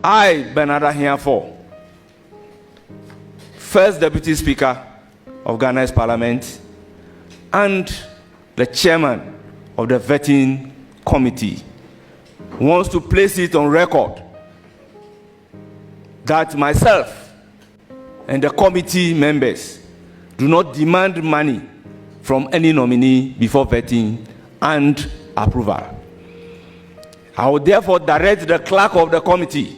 I, Nana Yaa Fans, First Deputy Speaker of Ghana's Parliament and the Chairman of the Vetting Committee, wants to place it on record that myself and the committee members do not demand money from any nominee before vetting and approval. I will therefore direct the clerk of the committee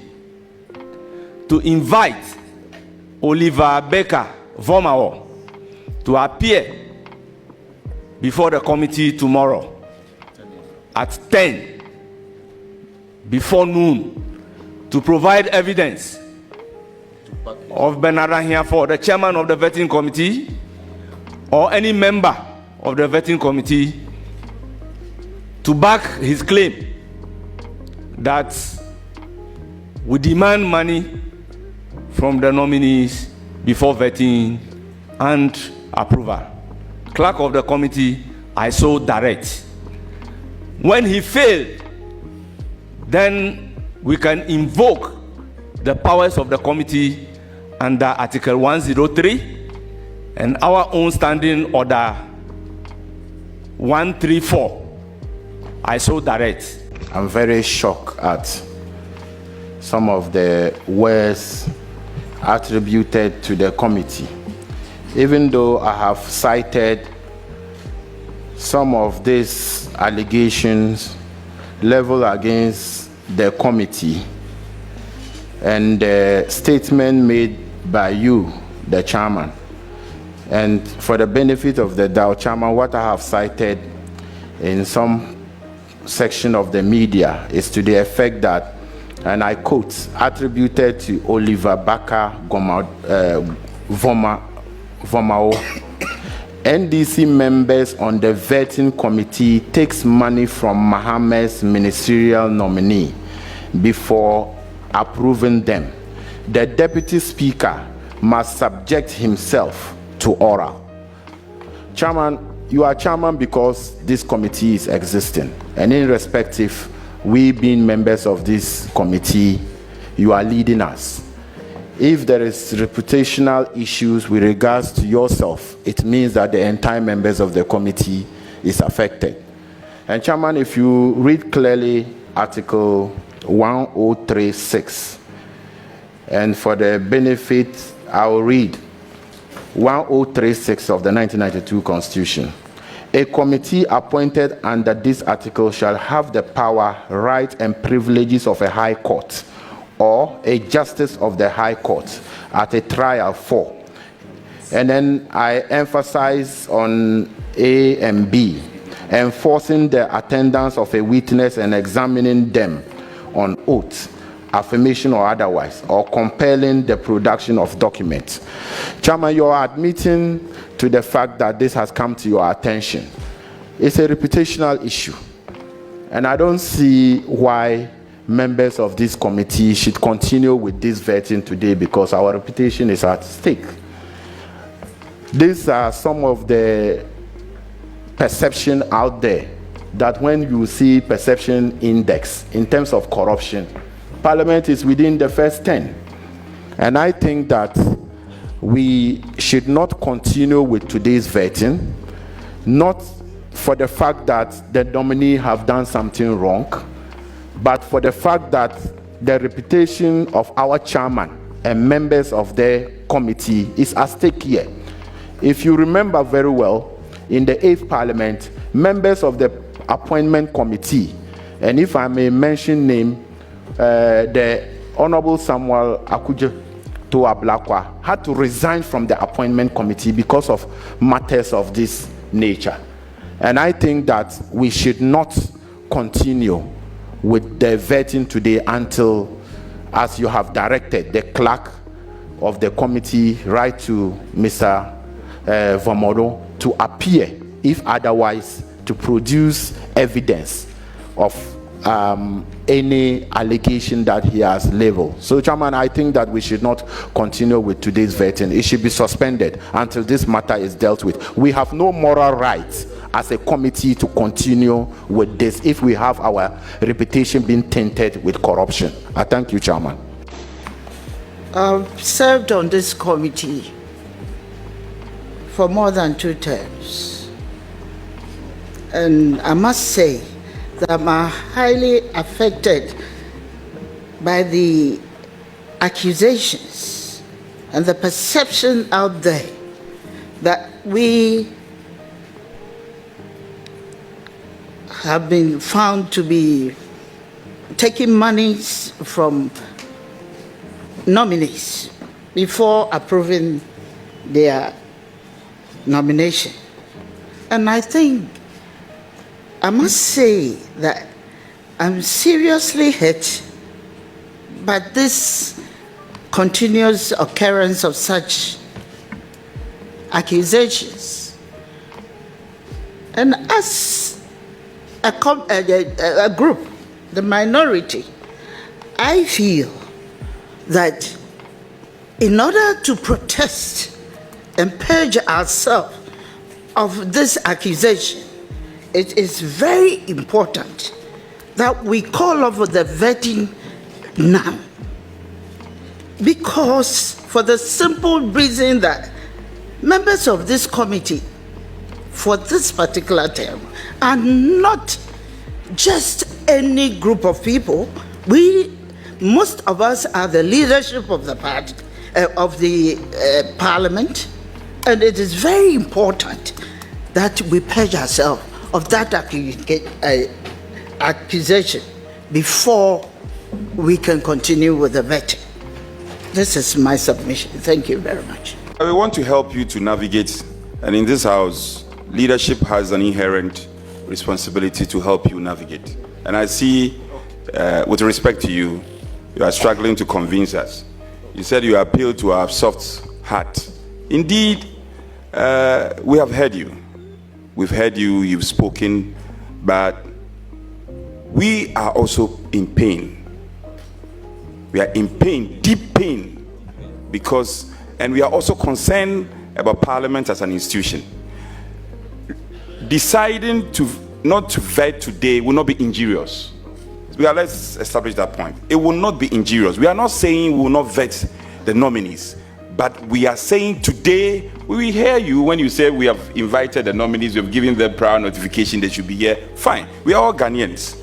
to invite Oliver Baker Vomao to appear before the committee tomorrow at 10 before noon to provide evidence of Nana Yaa Fans, the chairman of the vetting committee, or any member of the vetting committee, to back his claim that we demand money from the nominees before vetting and approval. Clerk of the committee, I so direct. When he failed, then we can invoke the powers of the committee under Article 103 and our own standing order 134. I so direct. I'm very shocked at some of the words attributed to the committee. Even though I have cited some of these allegations leveled against the committee and the statement made by you, the chairman, and for the benefit of the DAO chairman, what I have cited in some section of the media is to the effect that, and I quote, attributed to Oliver Baker Vomao, NDC members on the vetting committee takes money from Mahama's ministerial nominee before approving them. The deputy speaker must subject himself to oral. Chairman, you are chairman because this committee is existing, and irrespective, we being members of this committee, you are leading us. If there is reputational issues with regards to yourself, it means that the entire members of the committee is affected. And Chairman, if you read clearly Article 1036, and for the benefit, I will read 1036 of the 1992 Constitution. A committee appointed under this article shall have the power, right, and privileges of a high court or a justice of the high court at a trial for. And then I emphasize on A and B, enforcing the attendance of a witness and examining them on oath, affirmation or otherwise, or compelling the production of documents. Chairman, you are admitting to the fact that this has come to your attention. It's a reputational issue, and I don't see why members of this committee should continue with this vetting today, because our reputation is at stake. These are some of the perception out there that when you see perception index in terms of corruption, Parliament is within the first 10. And I think that we should not continue with today's vetting, not for the fact that the nominee have done something wrong, but for the fact that the reputation of our chairman and members of the committee is at stake here. If you remember very well, in the 8th Parliament, members of the Appointment Committee, and if I may mention name, the Honorable Samuel Akuje Toablakwa had to resign from the Appointment Committee because of matters of this nature. And I think that we should not continue with the vetting today until, as you have directed, the clerk of the committee write to Mr. Vomao to appear, if otherwise, to produce evidence of any allegation that he has leveled. So, Chairman, I think that we should not continue with today's vetting. It should be suspended until this matter is dealt with. We have no moral right as a committee to continue with this if we have our reputation being tainted with corruption. I thank you, Chairman. I've served on this committee for more than 2 terms. And I must say that I'm highly affected by the accusations and the perception out there that we have been found to be taking monies from nominees before approving their nomination. And I think I must say that I'm seriously hurt by this continuous occurrence of such accusations. And as a group, the minority, I feel that in order to protest and purge ourselves of this accusation, it is very important that we call off the vetting now. Because for the simple reason that members of this committee for this particular term are not just any group of people. Most of us are the leadership of the party, of the parliament, and it is very important that we purge ourselves of that accusation before we can continue with the vetting. This is my submission. Thank you very much. We want to help you to navigate, and in this house, leadership has an inherent responsibility to help you navigate. And I see, with respect to you, you are struggling to convince us. You said you appeal to our soft heart. Indeed, we have heard you. We've heard you, you've spoken, but we are also in pain. We are in pain, deep pain, and we are also concerned about Parliament as an institution. Deciding not to vet today will not be injurious. Let's establish that point. It will not be injurious. We are not saying we will not vet the nominees, but we are saying today, we will hear you when you say we have invited the nominees, we have given them prior notification they should be here. Fine. We are all Ghanaians.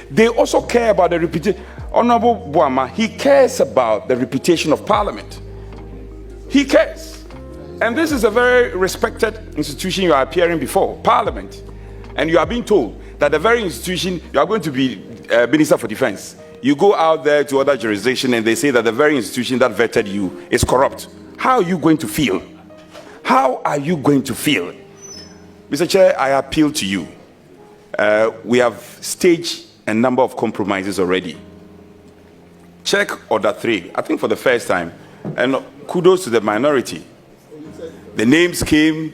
They also care about the reputation. Honorable Buama, he cares about the reputation of Parliament. He cares. And this is a very respected institution you are appearing before, Parliament. And you are being told that the very institution, you are going to be Minister for Defense. You go out there to other jurisdictions and they say that the very institution that vetted you is corrupt. How are you going to feel? How are you going to feel? Mr. Chair, I appeal to you. We have staged a number of compromises already. Check Order 3, I think for the first time, and kudos to the minority. The names came,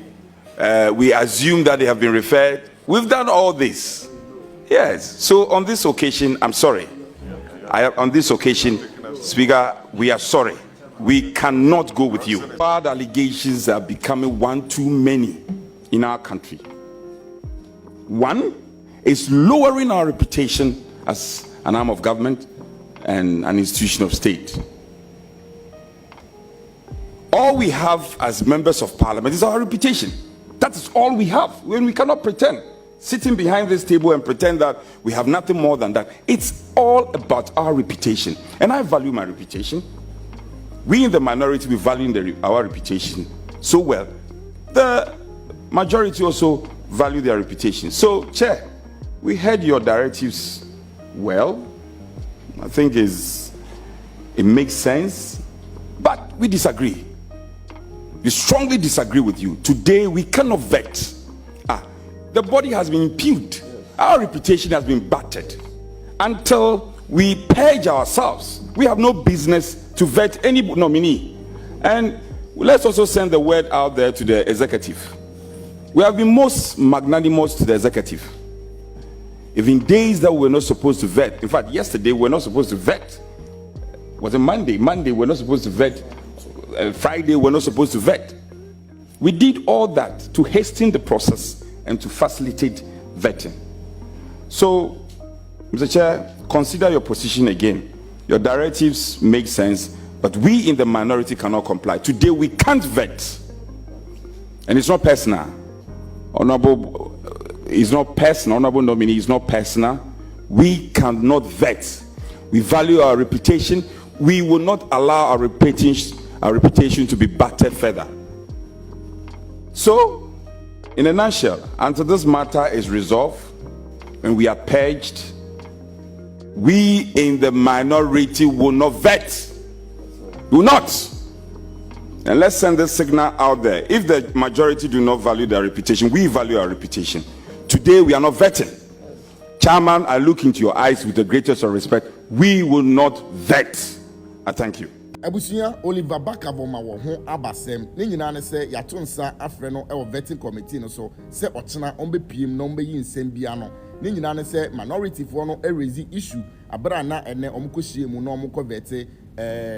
we assume that they have been referred. We've done all this. Yes, so on this occasion, I'm sorry. On this occasion, Speaker, we are sorry. We cannot go with you. Bad allegations are becoming one too many in our country. One is lowering our reputation as an arm of government and an institution of state. All we have as members of Parliament is our reputation. That is all we have. When we cannot pretend, sitting behind this table and pretend that we have nothing more than that. It's all about our reputation. And I value my reputation. We in the minority, we value our reputation so well. The majority also value their reputation. So, Chair, we heard your directives well. I think it makes sense, but we disagree. We strongly disagree with you. Today, we cannot vet. The body has been impugned. Our reputation has been battered. Until we purge ourselves, we have no business to vet any nominee. And let's also send the word out there to the executive. We have been most magnanimous to the executive. Even days that we were not supposed to vet, in fact, yesterday we were not supposed to vet. Was it Monday? Monday we were not supposed to vet. Friday we were not supposed to vet. We did all that to hasten the process and to facilitate vetting. So, Mr. Chair, consider your position again. Your directives make sense, But we in the minority cannot comply. Today we can't vet. And it's not personal. Honorable, it's not personal. Honorable nominee is not personal. We cannot vet. We value our reputation. We will not allow our reputation to be battered further. So, in a nutshell, until this matter is resolved and we are purged, we in the minority will not vet. Do not. And let's send this signal out there. If the majority do not value their reputation, we value our reputation. Today we are not vetting. Chairman, I look into your eyes with the greatest of respect. We will not vet. I thank you. Abusuya Oliver Bakaboma wo ho abasem ne nyina ne se yato nsa afre no e vetting committee no so se ochena on be piem no be yinsem bia no ne nyina ne se minority for no raise issue abra na ene omkohie mu no omko vete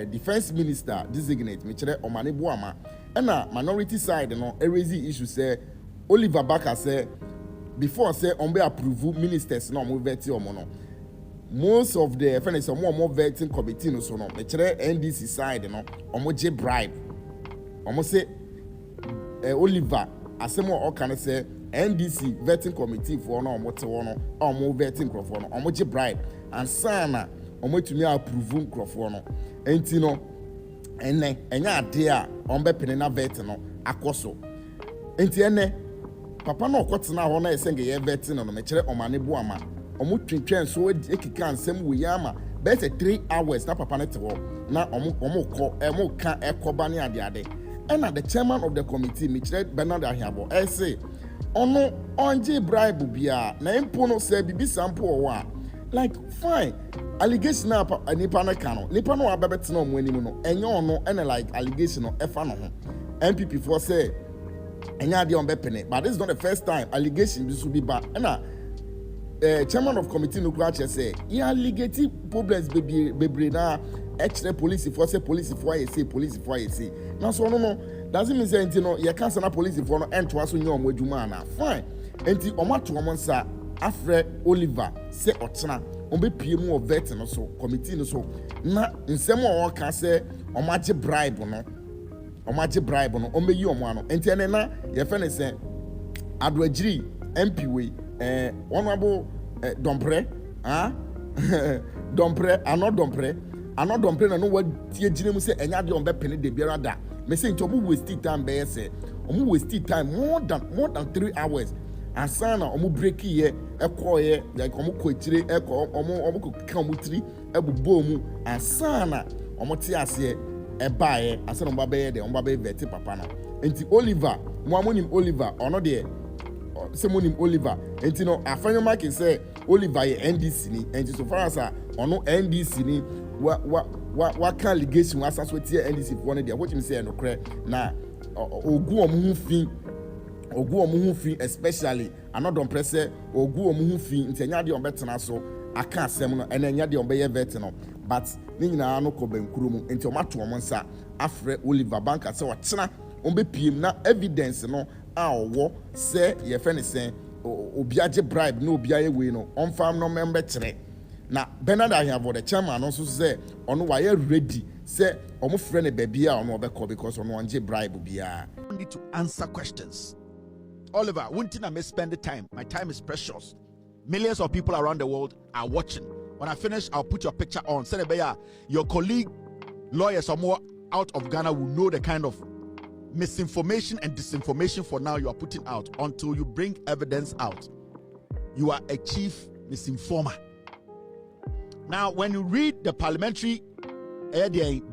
defense minister designate me kire omane boama na minority side no raise issue say Oliver Baka say before say on be approve ministers no mo vete omo no most of the Felix more vetting committee no so no me kire NDC side no omo je bribe omo say Oliver asemo o kan say NDC vetting committee for no omo te no omo vetting crofo no omo je bribe and sana omo tumi approve crofo no enti no enne enya ade a ombe pene na vet no akoso enti enne papa no okotena ho na esenge ye vetting no me kire omane boama omo twentwen so ekika nsem wo yama better 3 hours na papa net wo na omo ka ekoba ne ade and the chairman of the committee Mr. Bernard Ahiabo say ono onje bribe bia na impo no say bibi sample wa like fine allegation na nipa na ka no nipa no abebet na omo anim no enye ono and like allegation no efa no ho NPP for say enya de on be pene but this is not the first time allegation this will be bad na chairman of committee no Kwakye say he allegate problems bebre na extra police for say now so no doesn't mean say no you can't send police for no ento aso nyom adwuma na fine enti omato omonsa afre Oliver say otena on be pie mu of vet no so committee no so na nsem o ka say omaje bribe no on be yi omo ano enti ene na ye fe ne say adwagiri MP we honorable Dompre Dompre na no what tie gine mu say enya de on be pene de biara da me say nti omo waste time be say omo waste time more than 3 hours asana omo break here ekoye like omo kwetire omo ka omo tiri ebubo mu asana omo ti ase ebaye asana omo ba ye de omo ba vete papa na enti Oliver mo amonim Oliver ono de Semonim Oliver enti no Afenyo Markin say Oliver ye NDC ni enti so far as ono NDC ni wa kan allegation wa saso tie NDC for one dey what you say no kre na ogu omu hu fi especially anodon presse ogu omu hu fi enti enya de on betena so aka asem no ena enya de on be ye vet no but ni nyina no ko bankuru mu enti o mato o nsa afre Oliver Banka say watena on be piem na evidence no awo say ye fe ne say obiaje bribe no obiaye we no on farm no member kire na Bernard Ahiabo the chairman no so say ono wa ye ready say omo frɛ ne baby a ono obekɔ because ono anje bribe bia. I need to answer questions. Oliver, won't I may spend the time? My time is precious. Millions of people around the world are watching. When I finish, I'll put your picture on. Say your colleague, lawyers or more out of Ghana will know the kind of misinformation and disinformation for now you are putting out until you bring evidence out. You are a chief misinformer. Now, when you read the parliamentary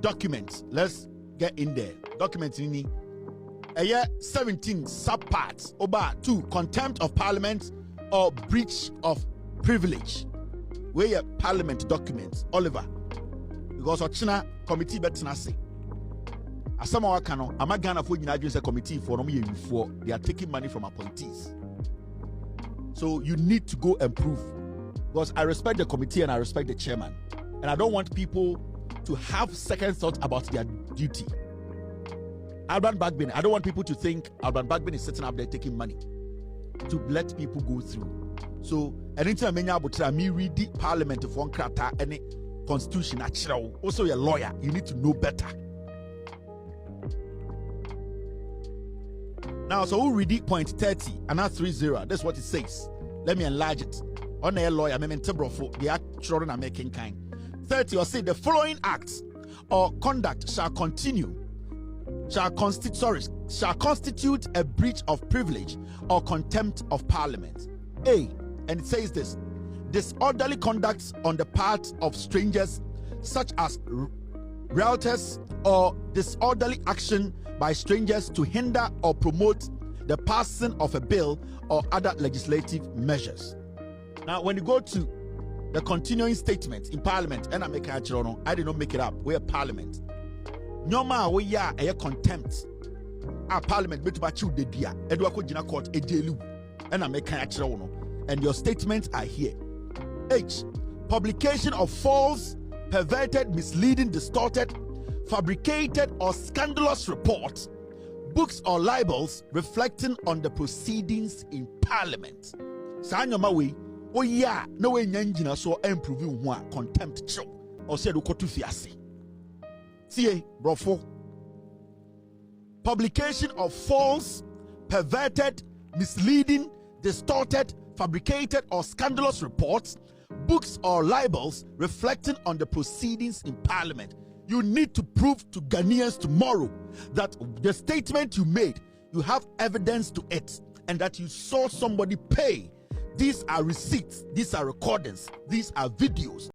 documents, let's get in there. Documents in 17 subparts over 2 contempt of parliament or breach of privilege. Where your parliament documents, Oliver, because Ochina committee betina say. Asama wakano, ama Ghana for United committee for they are taking money from appointees. So you need to go and prove. Because I respect the committee and I respect the chairman. And I don't want people to have second thoughts about their duty. Alban Bagbin, I don't want people to think Alban Bagbin is sitting up there taking money to let people go through. So anytime I me read the parliament of one krata any constitution. Also, you're a lawyer. You need to know better. Now, so we'll read it, point 30 and not 30. That's what it says. Let me enlarge it. On a lawyer, the actual are making kind. 30 or say the following acts or conduct shall constitute a breach of privilege or contempt of parliament. A, and it says this: disorderly conduct on the part of strangers, such as realtors, or disorderly action by strangers to hinder or promote the passing of a bill or other legislative measures. Now, when you go to the continuing statement in parliament, and I did not make it up, we're parliament. Nyoma we are a contempt. Our parliament bet about you the dia. Edwako Jina court a jailu. And I make and your statements are here. H. Publication of false, perverted, misleading, distorted, fabricated, or scandalous reports, books or libels reflecting on the proceedings in parliament. Sanyoma we, oh yeah, no way nyanjina so improving one contempt show or said ukotu fiasi. See, brofo. Publication of false, perverted, misleading, distorted, fabricated, or scandalous reports, books or libels reflecting on the proceedings in parliament. You need to prove to Ghanaians tomorrow that the statement you made, you have evidence to it, and that you saw somebody pay. These are receipts, these are recordings, these are videos.